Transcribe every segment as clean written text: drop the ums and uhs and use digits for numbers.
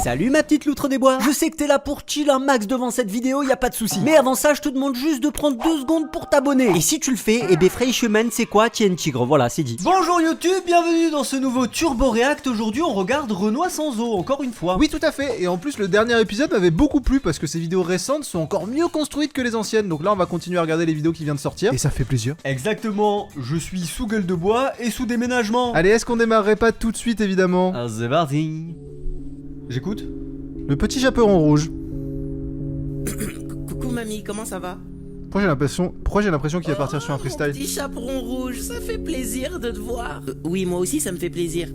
Salut ma petite loutre des bois. Je sais que t'es là pour chill un max devant cette vidéo, y a pas de souci. Mais avant ça, je te demande juste de prendre 2 secondes pour t'abonner. Et si tu le fais, eh ben Freichemann, c'est quoi? Tiens, tigre, voilà, c'est dit. Bonjour YouTube, bienvenue dans ce nouveau Turbo React. Aujourd'hui, on regarde Renoir sans eau, encore une fois. Oui, tout à fait. Et en plus, le dernier épisode m'avait beaucoup plu parce que ces vidéos récentes sont encore mieux construites que les anciennes. Donc là, on va continuer à regarder les vidéos qui viennent de sortir. Et ça fait plaisir. Exactement, je suis sous gueule de bois et sous déménagement. Allez, est-ce qu'on démarrerait pas tout de suite, évidemment? Ah, c'est parti. J'écoute. Le petit chaperon rouge. Coucou mamie, comment ça va? Pourquoi j'ai l'impression qu'il va partir sur un Mon freestyle? petit chaperon rouge, ça fait plaisir de te voir. Oui, moi aussi ça me fait plaisir.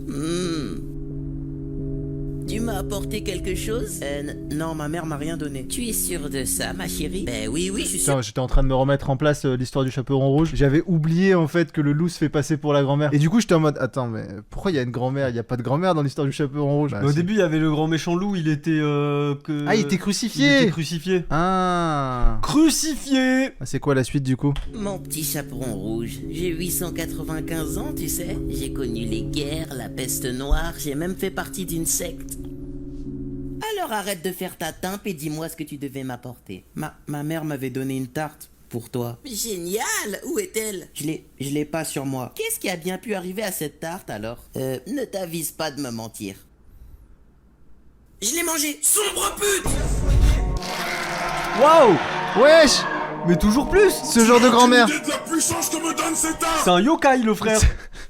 Tu m'as apporté quelque chose? Non, ma mère m'a rien donné. Tu es sûr de ça, ma chérie? Ben oui, je suis sûr. Putain, j'étais en train de me remettre en place l'histoire du chaperon rouge. J'avais oublié en fait que le loup se fait passer pour la grand-mère. Et du coup, j'étais en mode, attends, mais pourquoi il y a une grand-mère? Il y a pas de grand-mère dans l'histoire du chaperon rouge. Au début, il y avait le grand méchant loup, il était Ah, il était crucifié. crucifié. Ah. Crucifié. Ah, c'est quoi la suite du coup? Mon petit chaperon rouge, j'ai 895 ans, tu sais. J'ai connu les guerres, la peste noire, j'ai même fait partie d'une secte. Alors arrête de faire ta timpe et dis-moi ce que tu devais m'apporter. Ma mère m'avait donné une tarte pour toi. Génial! Où est-elle? Je l'ai pas sur moi. Qu'est-ce qui a bien pu arriver à cette tarte alors? Ne t'avise pas de me mentir. Je l'ai mangé! Sombre pute! Waouh. Wesh! Mais toujours plus. Ce genre de grand-mère. C'est un yokai le frère.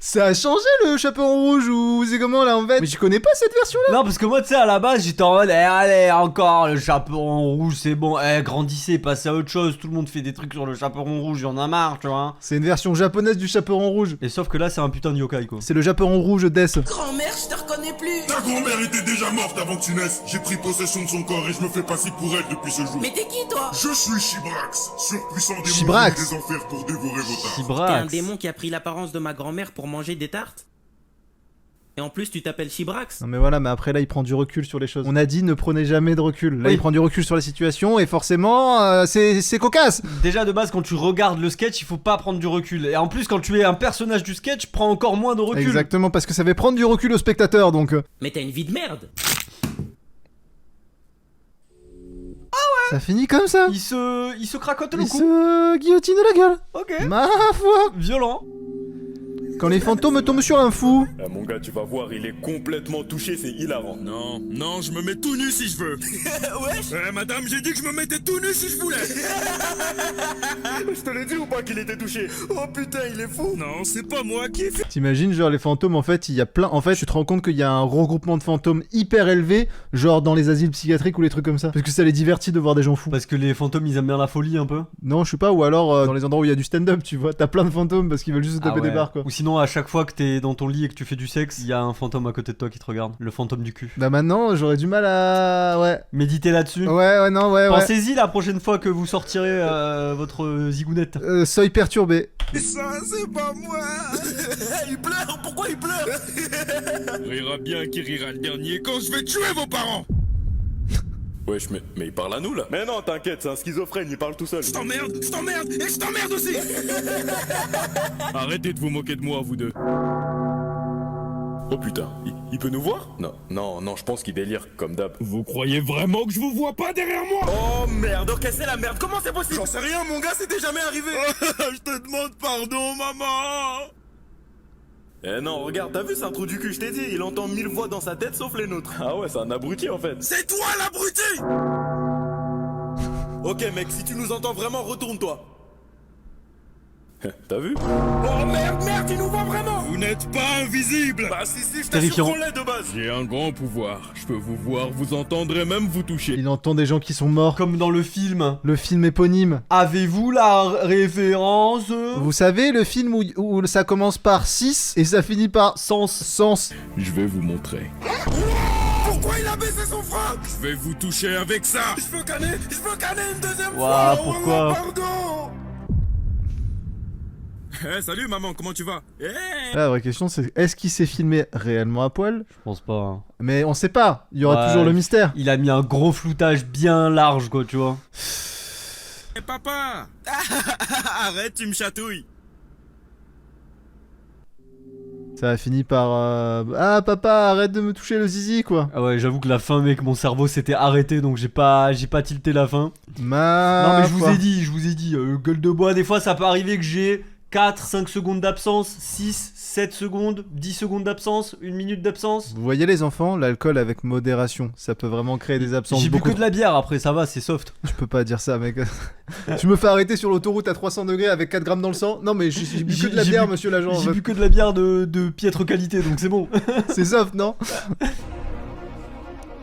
Ça a changé le chaperon rouge ou c'est comment là en fait? Mais je connais pas cette version là. Non parce que moi tu sais à la base j'étais en mode allez encore le chaperon rouge c'est bon, grandissez, passez à autre chose, tout le monde fait des trucs sur le chaperon rouge, j'en ai marre tu vois. C'est une version japonaise du chaperon rouge. Et sauf que là c'est un putain de yokai quoi. C'est le chaperon rouge Death. Grand-mère, je te reconnais plus! Ta grand-mère était déjà morte avant que tu naisses. J'ai pris possession de son corps et je me fais passer pour elle depuis ce jour. Mais t'es qui toi? Je suis Shibrax, surpuissant démon Shibrax. des enfers pour dévorer vos tartes. T'es un Chibrax. démon qui a pris l'apparence de ma grand-mère pour manger des tartes? Et en plus tu t'appelles Shibrax? Non mais voilà, mais après là il prend du recul sur les choses. On a dit ne prenez jamais de recul. Là Oui. il prend du recul sur la situation et forcément c'est cocasse. Déjà de base quand tu regardes le sketch il faut pas prendre du recul. Et en plus quand tu es un personnage du sketch prends encore moins de recul. Exactement, parce que ça fait prendre du recul au spectateur donc. Mais t'as une vie de merde! Ça finit comme ça. Il se cracote le Il cou. se guillotine la gueule. Ok. Ma foi. Violent. Quand les fantômes tombent sur un fou. Ah, mon gars, tu vas voir, il est complètement touché, c'est hilarant. Non, je me mets tout nu si je veux. Wesh! Madame, j'ai dit que je me mettais tout nu si je voulais. Je te l'ai dit ou pas qu'il était touché? Oh putain, il est fou. Non, c'est pas moi qui ai fait. T'imagines genre les fantômes en fait il y a plein. En fait tu te rends compte qu'il y a un regroupement de fantômes hyper élevé. Genre dans les asiles psychiatriques ou les trucs comme ça. Parce que ça les divertit de voir des gens fous. Parce que les fantômes ils aiment bien la folie un peu. Non je sais pas, ou alors dans les endroits où il y a du stand-up tu vois. T'as plein de fantômes parce qu'ils veulent juste se taper Ah ouais. des barres quoi. Ou sinon à chaque fois que t'es dans ton lit et que tu fais du sexe, il y a un fantôme à côté de toi qui te regarde. Le fantôme du cul. Bah maintenant j'aurais du mal à... Ouais. Méditez là-dessus. Ouais non ouais. Pensez-y la prochaine fois que vous sortirez votre zigounette. Soy perturbé. Ça, c'est pas moi. Il pleure! Pourquoi il pleure? Rira bien qui rira le dernier quand je vais tuer vos parents. Wesh, mais il parle à nous là. Mais non, t'inquiète, c'est un schizophrène, il parle tout seul. Je t'emmerde et je t'emmerde aussi. Arrêtez de vous moquer de moi, vous deux. Oh putain, il peut nous voir? Non, je pense qu'il délire, comme d'hab. Vous croyez vraiment que je vous vois pas derrière moi? Oh merde, ok, c'est la merde, comment c'est possible? J'en sais rien, mon gars, c'était jamais arrivé. Je te demande pardon, maman. Eh non, regarde, t'as vu, c'est un trou du cul, je t'ai dit, il entend 1000 voix dans sa tête sauf les nôtres. Ah ouais, c'est un abruti en fait. C'est toi l'abruti. Ok mec, si tu nous entends vraiment, retourne-toi. T'as vu? Oh merde, il nous voit vraiment. Vous n'êtes pas invisible. Bah si, je t'assure Terrifiant. qu'on l'est de base. J'ai un grand pouvoir. Je peux vous voir, vous entendre et même vous toucher. Il entend des gens qui sont morts. Comme dans le film. Le film éponyme. Avez-vous la référence? Vous savez le film où ça commence par 6 et ça finit par sens. Je vais vous montrer. Pourquoi il a baissé son froc? Je vais vous toucher avec ça. Je peux canner une deuxième Ouah, fois. pourquoi? Pardon. Salut maman, comment tu vas? La vraie question c'est est-ce qu'il s'est filmé réellement à poil? Je pense pas. Hein. Mais on sait pas, il y aura Ouais. toujours le mystère. Il a mis un gros floutage bien large quoi tu vois. Papa. Arrête, tu me chatouilles. Ça a fini par ah papa, arrête de me toucher le zizi quoi. Ah ouais, j'avoue que la fin, mec, mon cerveau s'était arrêté, donc j'ai pas tilté la fin. Non mais je vous ai dit, gueule de bois, des fois ça peut arriver que j'ai 4, 5 secondes d'absence, 6, 7 secondes, 10 secondes d'absence, 1 minute d'absence. Vous voyez les enfants, l'alcool avec modération, ça peut vraiment créer des absences. J'ai bu que de la bière, après ça va, c'est soft. Je peux pas dire ça mec. Je me fais arrêter sur l'autoroute à 300 degrés avec 4 grammes dans le sang. Non mais j'ai bu que de la bière monsieur l'agent. J'ai bu que de la bière de piètre qualité, donc c'est bon. C'est soft non?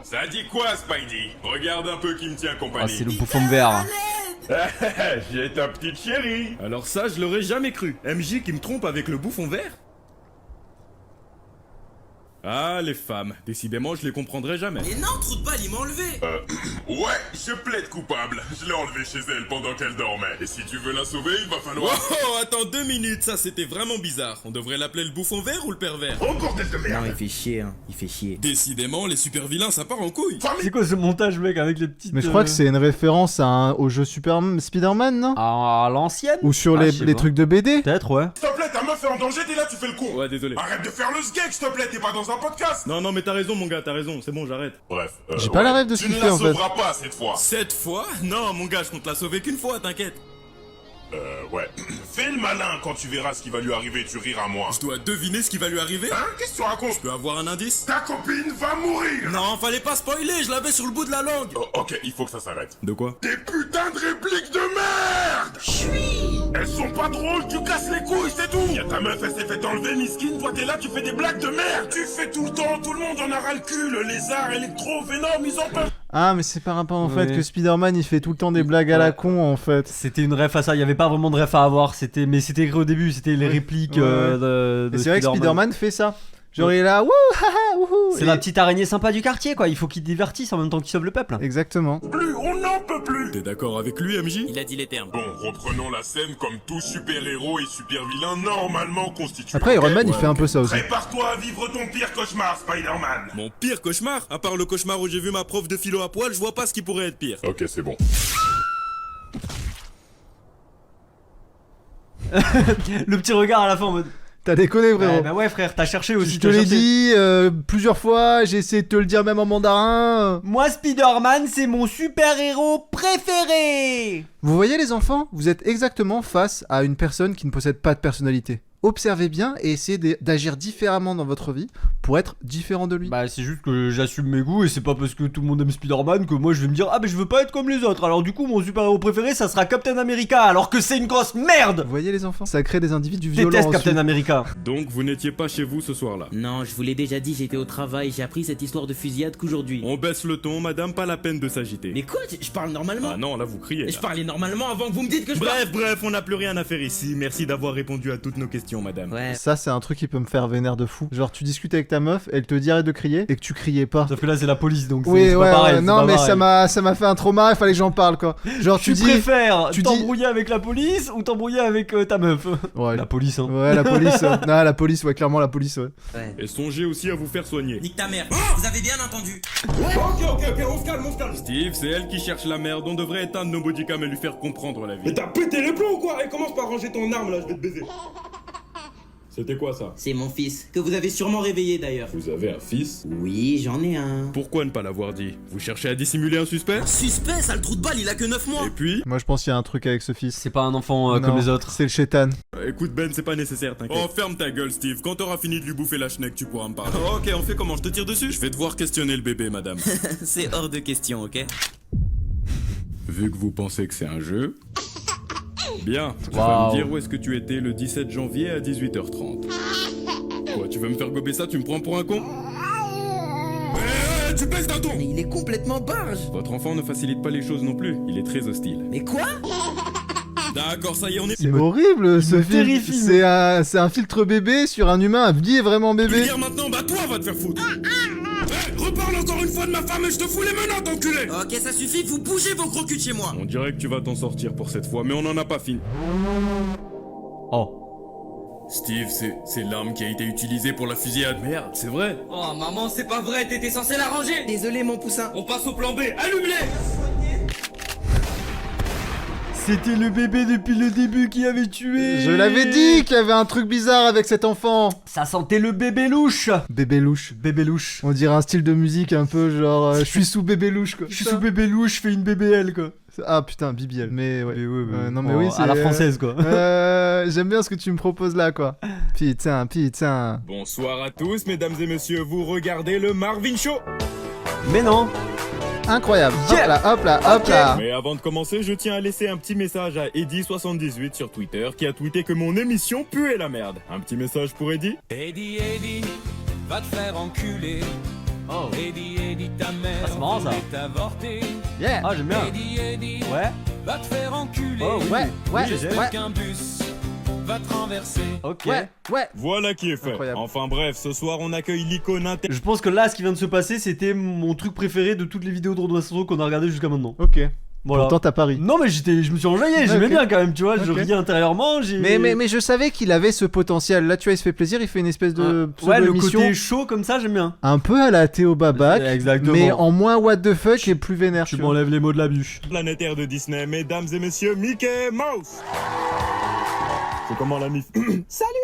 Ça dit quoi, Spidey? Regarde un peu qui me tient compagnie. Ah, c'est le bouffon de verre. J'ai ta petite chérie. Alors ça, je l'aurais jamais cru. MJ qui me trompe avec le bouffon vert? Ah, les femmes. Décidément, je les comprendrai jamais. Et non, trou de balle, il m'a enlevé. Ouais, je plaide coupable. Je l'ai enlevée chez elle pendant qu'elle dormait. Et si tu veux la sauver, il va falloir... Oh, attends 2 minutes, ça c'était vraiment bizarre. On devrait l'appeler le bouffon vert ou le pervers? Oh bordel de Non, merde. il fait chier, hein. Il fait chier. Décidément, les super vilains, ça part en couille. C'est quoi ce montage, mec, avec les petites... Mais je crois que c'est une référence au jeu Spider-Man non? À l'ancienne? Ou sur je sais les pas. trucs de BD? Peut-être, ouais. S'il te plaît, ta meuf est en danger, t'es là, tu fais le con. Ouais, désolé. Arrête de faire le sgeg, s'il te plaît, t'es pas dans un podcast. Non, mais t'as raison, mon gars, t'as raison. C'est bon, j'arrête. Bref. J'ai pas la rêve de ce Tu qu'il ne fait la en fait. sauveras pas cette fois. 7 fois? Non, mon gars, je compte la sauver qu'une fois, t'inquiète. Ouais. Fais le malin quand tu verras ce qui va lui arriver, tu riras moins. Je dois deviner ce qui va lui arriver? Hein? Qu'est-ce que tu racontes? Je peux avoir un indice? Ta copine va mourir. Non, fallait pas spoiler, je l'avais sur le bout de la langue. Oh, ok, il faut que ça s'arrête. De quoi? Des putains de répliques de merde. Elles sont pas drôles, tu casses les couilles, c'est tout. Y'a ta meuf, elle s'est fait enlever, miskin. Toi, t'es là, tu fais des blagues de merde. Tu fais tout le temps, tout le monde en a ras le cul. Le lézard, électro, Venom, ils en peuvent. Ah mais c'est par rapport en fait Ouais. que Spider-Man il fait tout le temps des blagues à la con en fait. C'était une ref à ça, il y avait pas vraiment de ref à avoir, mais c'était écrit au début, c'était les répliques Ouais. De Et c'est vrai que Spider-Man fait ça. Genre il est là, wouh, haha, wouhou. C'est Et- la petite araignée sympa du quartier, quoi, il faut qu'il divertisse en même temps qu'il sauve le peuple. Exactement. Plus, on n'en peut plus. T'es d'accord avec lui, MJ? Il a dit les termes. Bon, reprenons la scène comme tout super-héros et super-vilain normalement constitués. Après Iron Man il Ouais, fait un ok. peu ça aussi. Prépare-toi à vivre ton pire cauchemar, Spider-Man. Mon pire cauchemar? À part le cauchemar où j'ai vu ma prof de philo à poil, je vois pas ce qui pourrait être pire. Ok, c'est bon. Le petit regard à la fin en mode... T'as déconné Ouais, frérot. bah ouais frère, t'as cherché aussi. Je te t'as l'ai cherché. dit plusieurs fois, j'ai essayé de te le dire même en mandarin. Moi Spider-Man c'est mon super-héros préféré. Vous voyez les enfants, vous êtes exactement face à une personne qui ne possède pas de personnalité. Observez bien et essayez d'agir différemment dans votre vie pour être différent de lui. Bah c'est juste que j'assume mes goûts et c'est pas parce que tout le monde aime Spider-Man que moi je vais me dire ah bah je veux pas être comme les autres. Alors du coup mon super-héros préféré ça sera Captain America alors que c'est une grosse merde. Vous voyez les enfants, ça crée des individus Je violents. déteste ensuite. Captain America. Donc vous n'étiez pas chez vous ce soir-là? Non, je vous l'ai déjà dit, j'étais au travail, j'ai appris cette histoire de fusillade qu'aujourd'hui. On baisse le ton, madame, pas la peine de s'agiter. Mais quoi, je parle normalement. Ah non, là vous criez. Je là. parlais normalement avant que vous me dites que je parle. Bref, on n'a plus rien à faire ici. Merci d'avoir répondu à toutes nos questions, madame. Ouais. Ça c'est un truc qui peut me faire vénère de fou. Genre tu discutes avec ta meuf, elle te dit arrête de crier et que tu criais pas. Sauf que là c'est la police donc Oui c'est ouais, pas pareil. ouais, c'est non pas mais pareil. ça m'a fait un trauma, il fallait que j'en parle quoi. Genre tu Tu dis préfères tu dis- t'embrouiller avec la police ou t'embrouiller avec ta meuf? ouais, La police hein. ouais la police. Non la police ouais clairement la police ouais. Ouais. Et songez aussi à vous faire soigner. Nique ta mère. Vous avez bien entendu. Ok, on se calme, on se calme. Steve, c'est elle qui cherche la merde. On devrait éteindre nos bodycams et lui faire comprendre la vie. Mais t'as pété les plombs ou quoi? Et commence par ranger ton arme là, je vais te baiser. C'était quoi ça? C'est mon fils, que vous avez sûrement réveillé d'ailleurs. Vous avez un fils? Oui, j'en ai un. Pourquoi ne pas l'avoir dit? Vous cherchez à dissimuler un suspect? Suspect, sale trou de balle, il a que 9 mois. Et puis? Moi je pense qu'il y a un truc avec ce fils. C'est pas un enfant Non, comme les autres. C'est le chétan. Écoute Ben, c'est pas nécessaire, t'inquiète. Oh, ferme ta gueule, Steve. Quand t'auras fini de lui bouffer la schneck, tu pourras me parler. Ok, on fait comment? Je te tire dessus? Je vais devoir questionner le bébé, madame. C'est hors de question, ok? Vu que vous pensez que c'est un jeu... Bien, tu vas Waouh. me dire où est-ce que tu étais le 17 janvier à 18h30. Quoi, tu veux me faire gober ça? Tu me prends pour un con? Tu baisses d'un ton. Mais il est complètement barge. Votre enfant ne facilite pas les choses non plus, il est très hostile. Mais quoi? D'accord, ça y est, on est... C'est horrible ce me film. terrifie, C'est un filtre bébé sur un humain habillé vraiment bébé. Hier maintenant, bah toi va te faire foutre. Reparle encore une fois de ma femme et je te fous les menottes, enculé. Ok, ça suffit, vous bougez vos gros culs de chez moi. On dirait que tu vas t'en sortir pour cette fois, mais on en a pas fini. Oh. Steve, c'est l'arme qui a été utilisée pour la fusillade. Merde, c'est vrai. Oh maman, c'est pas vrai, t'étais censé la ranger. Désolé mon poussin. On passe au plan B, allume-les! c'était le bébé depuis le début qui avait tué. Je l'avais dit qu'il y avait un truc bizarre avec cet enfant. Ça sentait le bébé louche. Bébé louche. Bébé louche. On dirait un style de musique un peu genre je suis sous bébé louche quoi. Je suis sous bébé louche, je fais une BBL quoi. Ah putain, BBL. Mais ouais. Non mais Oh, oui, c'est à la française quoi. J'aime bien ce que tu me proposes là quoi. Putain. Bonsoir à tous, mesdames et messieurs, vous regardez le Marvin Show. Mais non. Incroyable. Yeah. Hop là. Mais avant de commencer, je tiens à laisser un petit message à Eddy78 sur Twitter qui a tweeté que mon émission puait la merde. Un petit message pour Eddy. Eddy, va te faire enculer. Oh. Eddy, ta mère Ah, c'est marrant, ça. est avortée. Yeah. Ah, j'aime bien. Eddy, Ouais. va te faire enculer. Oh, oui. Ouais. J'espère qu'un bus va te renverser. Ok. Ouais. Voilà qui est fait. Incroyable. Enfin bref, ce soir on accueille l'icône inter... Je pense que là, ce qui vient de se passer, c'était mon truc préféré de toutes les vidéos de Renoir Sanson qu'on a regardé jusqu'à maintenant. Ok. Voilà. Pourtant t'as Paris. Non mais je me suis enjaillé, j'aimais Ok. bien quand même, tu vois, je Ok. riais intérieurement, j'ai... Mais je savais qu'il avait ce potentiel. Là, tu vois, il se fait plaisir, il fait une espèce de ouais, le pseudo-émission côté chaud comme ça, j'aime bien. un peu à la Théo Babac, Exactement. mais en moins what the fuck et plus vénère. Tu tu vois. m'enlèves les mots de la bûche. planétaire de Disney, mesdames et messieurs, Mickey Mouse. C'est comment la mif? Salut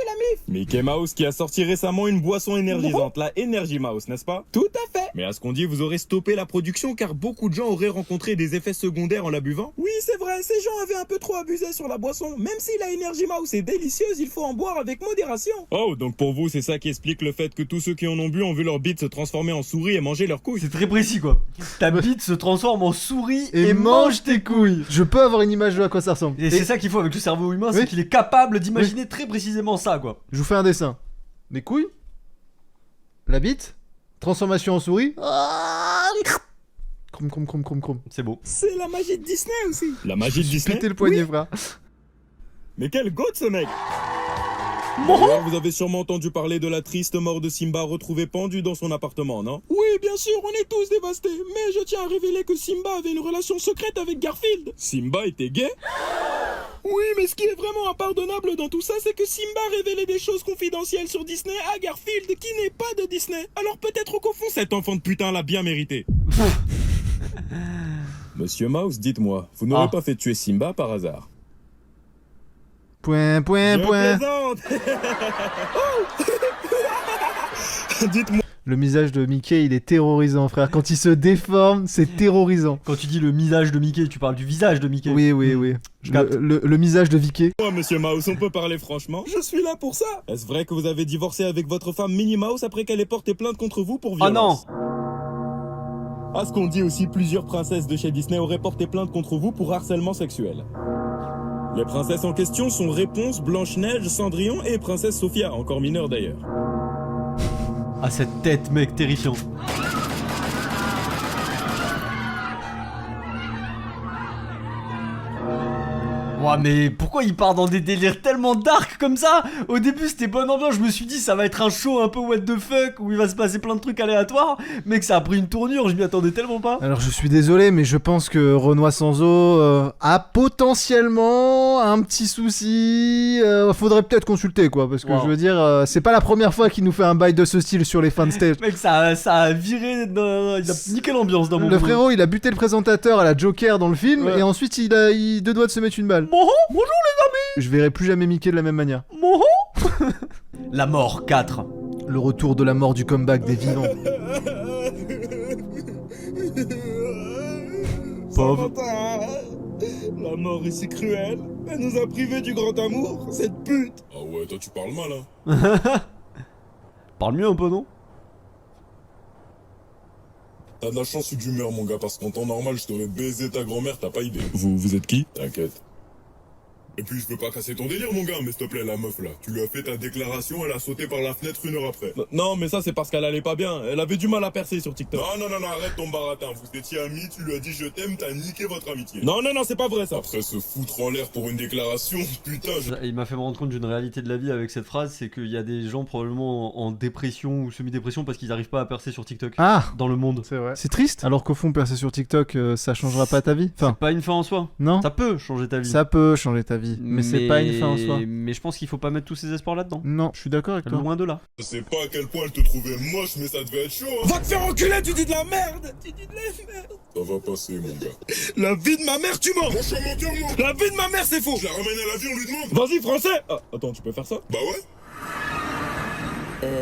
la mif. Mickey Mouse qui a sorti récemment une boisson énergisante, la Energy Mouse, n'est-ce pas? Tout à fait. Mais à ce qu'on dit, vous aurez stoppé la production car beaucoup de gens auraient rencontré des effets secondaires en la buvant. Oui, c'est vrai, ces gens avaient un peu trop abusé sur la boisson. Même si la Energy Mouse est délicieuse, il faut en boire avec modération. Oh, donc pour vous, c'est ça qui explique le fait que tous ceux qui en ont bu ont vu leur bite se transformer en souris et manger leurs couilles. C'est très précis quoi. Ta bite se transforme en souris et mange tes couilles. Je peux avoir une image de à quoi ça ressemble. Et c'est ça qu'il faut avec le cerveau humain, Oui. c'est qu'il est capable d'imaginer très précisément ça quoi. Je vous fais un dessin. Les couilles, la bite, transformation en souris. Crom. C'est beau. C'est la magie de Disney aussi. La magie de Disney. Péter le poignet, frère. Mais quel goût ce mec! D'ailleurs, vous avez sûrement entendu parler de la triste mort de Simba retrouvé pendu dans son appartement, non? Oui, bien sûr, on est tous dévastés. Mais je tiens à révéler que Simba avait une relation secrète avec Garfield. Simba était gay? Oui, mais ce qui est vraiment impardonnable dans tout ça, c'est que Simba révélait des choses confidentielles sur Disney à Garfield qui n'est pas de Disney. Alors peut-être qu'au fond, Cet enfant de putain l'a bien mérité. Monsieur Mouse, dites-moi, vous n'aurez pas fait tuer Simba par hasard? Point. Je plaisante. Dites-moi. Le visage de Mickey, il est terrorisant, frère. Quand il se déforme, c'est terrorisant. Quand tu dis le visage de Mickey, tu parles du visage de Mickey. Oui. Je capte. Le visage de Vicky. Monsieur Mouse, on peut parler franchement? je suis là pour ça. Est-ce vrai que vous avez divorcé avec votre femme Minnie Mouse après qu'elle ait porté plainte contre vous pour Ah non. violence? À ce qu'on dit aussi, plusieurs princesses de chez Disney auraient porté plainte contre vous pour harcèlement sexuel. Les princesses en question sont Réponse, Blanche-Neige, Cendrillon et Princesse Sophia, encore mineure d'ailleurs. Ah cette tête mec, terrifiant. Ouah mais pourquoi il part dans des délires tellement dark comme ça? Au début c'était bonne ambiance, je me suis dit ça va être un show un peu what the fuck où il va se passer plein de trucs aléatoires. Mec ça a pris une tournure, je m'y attendais tellement pas. Alors je suis désolé, mais je pense que Renoir Sanson a potentiellement un petit souci. Faudrait peut-être consulter quoi, parce que Wow. je veux dire, c'est pas la première fois qu'il nous fait un bail de ce style sur les fans stage. Mec ça a viré, il a niqué l'ambiance dans mon Le boulot. frérot, il a buté le présentateur à la Joker dans le film, Ouais. et ensuite il a deux doigts de se mettre une balle. Bonjour Je verrai plus jamais Mickey de la même manière. La mort 4. Le retour de la mort du comeback des vivants. Pauvre. La mort est si cruelle, elle nous a privés du grand amour, cette pute. Ah ouais, toi tu parles mal, hein. Parle mieux un peu non? T'as de la chance d'humeur, mon gars, parce qu'en temps normal, je t'aurais baisé ta grand-mère, t'as pas idée. Vous êtes qui? T'inquiète. Et puis je veux pas casser ton délire, mon gars, mais s'il te plaît, la meuf là, tu lui as fait ta déclaration, elle a sauté par la fenêtre 1 heure après. Non mais ça c'est parce qu'elle allait pas bien, elle avait du mal à percer sur TikTok. Non, arrête ton baratin, vous étiez amis, tu lui as dit je t'aime, t'as niqué votre amitié. Non, c'est pas vrai ça. Après se foutre en l'air pour une déclaration, putain, Il m'a fait me rendre compte d'une réalité de la vie avec cette phrase, c'est qu'il y a des gens probablement en dépression ou semi-dépression parce qu'ils n'arrivent pas à percer sur TikTok. Ah, Dans le monde. c'est vrai. C'est triste. Alors qu'au fond, percer sur TikTok, ça changera pas ta vie. Enfin, Pas une fin en soi. non. Ça peut changer ta vie. Ça peut changer ta vie, mais c'est pas une fin en soi. Mais je pense qu'il faut pas mettre tous ses espoirs là-dedans. Non, je suis d'accord avec toi. Loin de là. je sais pas à quel point elle te trouvait moche, mais ça devait être chaud, hein. Va te faire enculer, tu dis de la merde. Tu dis de la merde. Oh, va passer, mon gars. La vie de ma mère, tu mens. Moi, je suis un menteur, moi. La vie de ma mère, c'est faux. Je la ramène à la vie, on lui demande. Vas-y, français. Ah, attends, tu peux faire ça? Bah ouais.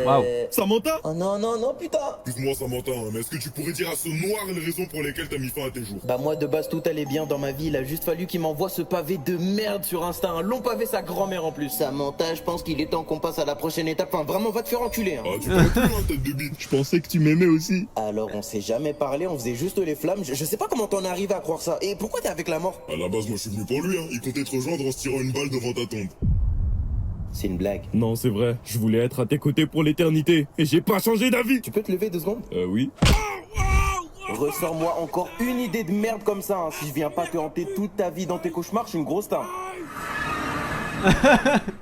Waouh. Samantha? Oh non, non, non, putain. Excuse-moi, Samantha, hein, mais est-ce que tu pourrais dire à ce noir les raisons pour lesquelles t'as mis fin à tes jours? Bah moi de base tout allait bien dans ma vie, il a juste fallu qu'il m'envoie ce pavé de merde sur Insta, un long pavé sa grand-mère en plus. Samantha, je pense qu'il est temps qu'on passe à la prochaine étape, enfin vraiment va te faire enculer hein. Ah, tu t'as tout la tête de bite. Je pensais que tu m'aimais aussi. Alors on s'est jamais parlé, on faisait juste les flammes, je sais pas comment t'en es arrivé à croire ça. Et pourquoi t'es avec la mort? À la base, moi, je suis venu pour lui, hein. Il comptait te rejoindre en se tirant une balle devant ta tombe. C'est une blague. Non, c'est vrai. Je voulais être à tes côtés pour l'éternité. Et j'ai pas changé d'avis. Tu peux te lever 2 secondes? Oui. Ressors-moi encore une idée de merde comme ça, hein. Si je viens pas te hanter toute ta vie dans tes cauchemars, je suis une grosse teinte.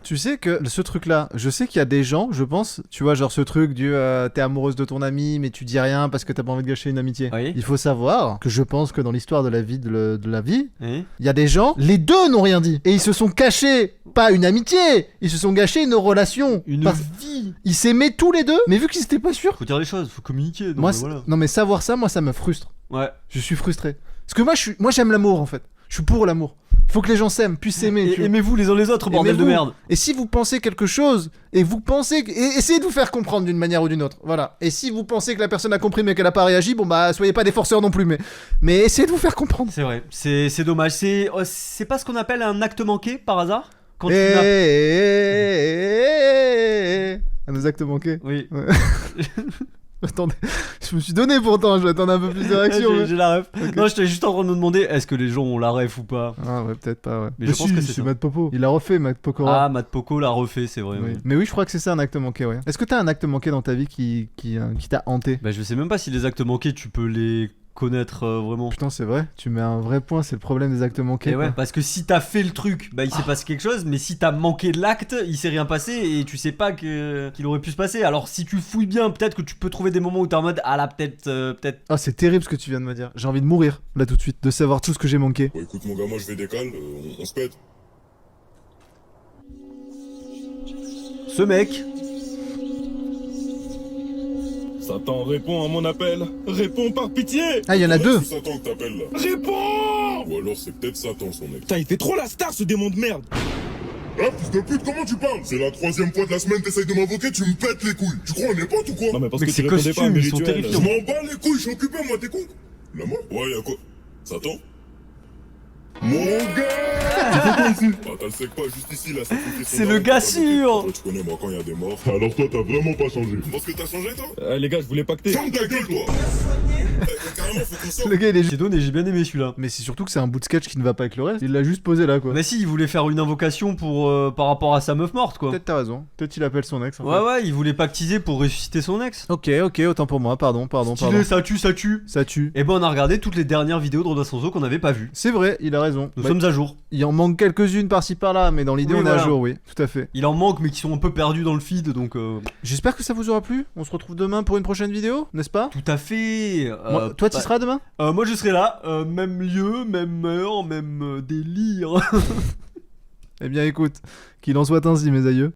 Tu sais que ce truc-là, je sais qu'il y a des gens, je pense, tu vois, genre ce truc du t'es amoureuse de ton ami, mais tu dis rien parce que t'as pas envie de gâcher une amitié. Oui. Il faut savoir que je pense que dans l'histoire de la vie, de la vie, Oui. il y a des gens, les deux n'ont rien dit. Et ils se sont cachés, pas une amitié, ils se sont cachés une relation. Une Parce- vie. Ils s'aimaient tous les deux, mais vu qu'ils étaient pas sûrs. Faut dire les choses, faut communiquer. Non, Moi, mais voilà. non mais savoir ça, moi ça me frustre. Ouais. Je suis frustré. Parce que moi j'aime l'amour en fait. Je suis pour l'amour. Il faut que les gens s'aiment, puissent s'aimer. tu vois. Aimez-vous les uns les autres, bordel de Aimez-vous. merde. Et si vous pensez quelque chose, et vous pensez... Et essayez de vous faire comprendre d'une manière ou d'une autre. Voilà. Et si vous pensez que la personne a compris mais qu'elle a pas réagi, bon bah soyez pas des forceurs non plus. Mais essayez de vous faire comprendre. C'est vrai, c'est dommage. C'est pas ce qu'on appelle un acte manqué par hasard quand tu Eh, n'as- Un acte manqué. Oui. Ouais. Attendez, je me suis donné pourtant, je vais attendre un peu plus de réaction. J'ai la ref. Ok. Non, j'étais juste en train de me demander est-ce que les gens ont la ref ou pas. Ah ouais, peut-être pas, ouais. Mais je pense si, que c'est ça. Matt Popo. Il a refait Matt Pokora. Ah, Matt Poco l'a refait, c'est vrai. Oui. Oui. Mais oui, je crois que c'est ça un acte manqué, ouais. Est-ce que t'as un acte manqué dans ta vie qui t'a hanté? Bah, je sais même pas si les actes manqués, tu peux les connaître vraiment. Putain, c'est vrai, tu mets un vrai point, c'est le problème des actes manqués. Et ouais, quoi. parce que si t'as fait le truc, bah il s'est passé quelque chose, mais si t'as manqué de l'acte, il s'est rien passé et tu sais pas qu'il aurait pu se passer. Alors si tu fouilles bien, peut-être que tu peux trouver des moments où t'es en mode ah là peut-être. Ah, c'est terrible ce que tu viens de me dire. J'ai envie de mourir, là tout de suite, de savoir tout ce que j'ai manqué. Bon, écoute, mon gars, moi, je vais décaler, on se pète. Ce mec. Satan, réponds à mon appel. Réponds par pitié. Ah, il y en a deux. C'est Satan que t'appelles là. Réponds. Ou alors c'est peut-être Satan son ex. Putain, il fait trop la star ce démon de merde. Ah, fils de pute, comment tu parles? C'est la 3e fois de la semaine, t'essayes de m'invoquer, tu me pètes les couilles. Tu crois on est potes ou quoi? Non mais parce Mais que ces tu répondais pas à costumes, mes ils sont rituels. Je terrifiants. m'en bats les couilles, je suis occupé, moi, t'es con? La moi? Ouais, y'a quoi? Satan? Mon gars! Tu fais quoi ici? Ah, t'as le sec pas juste ici là, ça fait C'est le gars sûr. Tu connais moi quand y'a des morts. Alors toi, t'as vraiment pas changé. Tu penses que t'as changé toi? Les gars, je voulais pacter. Ferme ta gueule toi! Carrément, faut qu'on sorte. Le gars, il est juste. J'ai donné, j'ai bien aimé celui-là. Mais c'est surtout que c'est un bout de sketch qui ne va pas avec le reste. Il l'a juste posé là, quoi. Bah si, il voulait faire une invocation pour par rapport à sa meuf morte quoi. Peut-être t'as raison. Peut-être il appelle son ex. En Ouais fait. ouais, il voulait pactiser pour ressusciter son ex. Ok, autant pour moi. Pardon. Stylé, ça tue, ça tue. Ça tue. Et ben on a regardé toutes les dernières vidéos de Roda Sanzo qu'on n'avait pas vues. C'est vrai, il a raison. Nous Bah, sommes à jour. il en manque quelques-unes par-ci par-là, mais dans l'idée, Oui, on est à voilà. jour, oui. Tout à fait. Il en manque mais qui sont un peu perdus dans le feed donc J'espère que ça vous aura plu. On se retrouve demain pour une prochaine vidéo, n'est-ce pas? tout à fait. Moi- Toi, tu bah, seras demain? moi je serai là, même lieu, même heure, même délire. Eh bien, écoute, qu'il en soit ainsi, mes aïeux.